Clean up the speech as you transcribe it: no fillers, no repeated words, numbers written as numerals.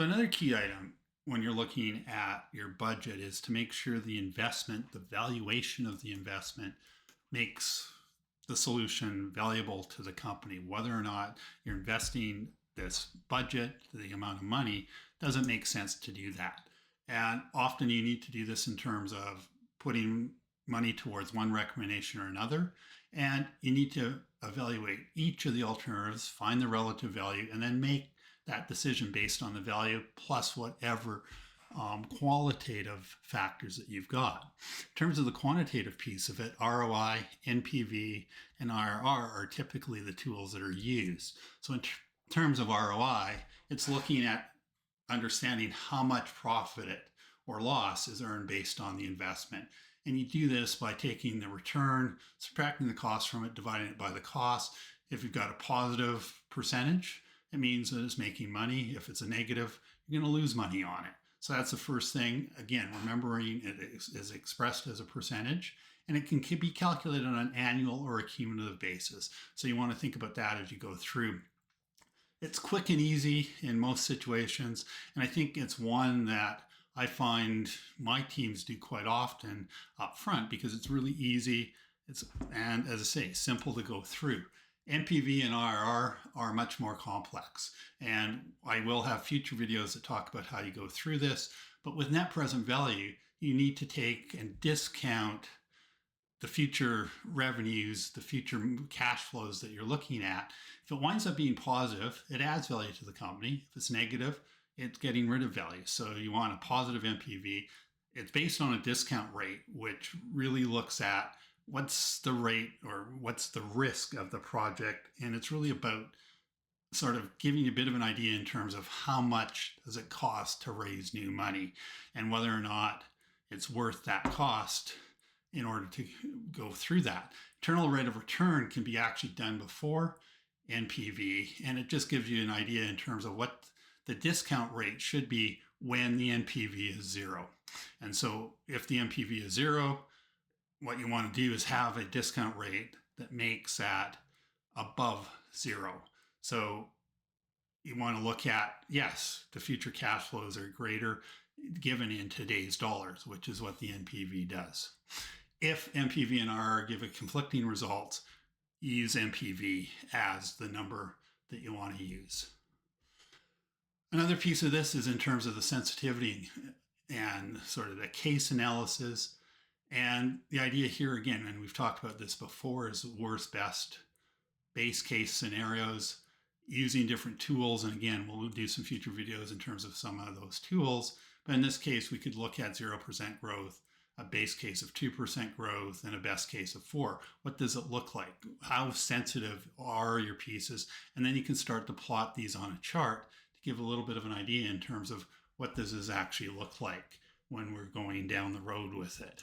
So another key item when you're looking at your budget is to make sure the investment, the valuation of the investment makes the solution valuable to the company. Whether or not you're investing this budget, the amount of money, doesn't make sense to do that. And often you need to do this in terms of putting money towards one recommendation or another. And you need to evaluate each of the alternatives, find the relative value, and then make that decision based on the value plus whatever qualitative factors that you've got. In terms of the quantitative piece of it, ROI, NPV, and IRR are typically the tools that are used. So in terms of ROI, it's looking at understanding how much profit or loss is earned based on the investment. And you do this by taking the return, subtracting the cost from it, dividing it by the cost. If you've got a positive percentage, it means that it's making money. If it's a negative, you're going to lose money on it. So that's the first thing. Again, remembering it is expressed as a percentage, and it can be calculated on an annual or a cumulative basis. So you want to think about that as you go through. It's quick and easy in most situations, and I think it's one that I find my teams do quite often up front because it's really easy. And as I say, simple to go through. NPV and IRR are much more complex, and I will have future videos that talk about how you go through this. But with net present value, you need to take and discount the future revenues, the future cash flows that you're looking at. If it winds up being positive, it adds value to the company. If it's negative, it's getting rid of value. So you want a positive NPV. It's based on a discount rate, which really looks at what's the rate or what's the risk of the project. And it's really about sort of giving you a bit of an idea in terms of how much does it cost to raise new money and whether or not it's worth that cost in order to go through that. Internal rate of return can be actually done before NPV, and it just gives you an idea in terms of what the discount rate should be when the NPV is zero. And so if the NPV is zero, what you want to do is have a discount rate that makes that above zero. So you want to look at, yes, the future cash flows are greater given in today's dollars, which is what the NPV does. If NPV and IRR give a conflicting results, you use NPV as the number that you want to use. Another piece of this is in terms of the sensitivity and sort of the case analysis. And the idea here, again, and we've talked about this before, is worst, best, base case scenarios using different tools. And again, we'll do some future videos in terms of some of those tools. But in this case, we could look at 0% growth, a base case of 2% growth, and a best case of 4%. What does it look like? How sensitive are your pieces? And then you can start to plot these on a chart to give a little bit of an idea in terms of what does this actually look like when we're going down the road with it.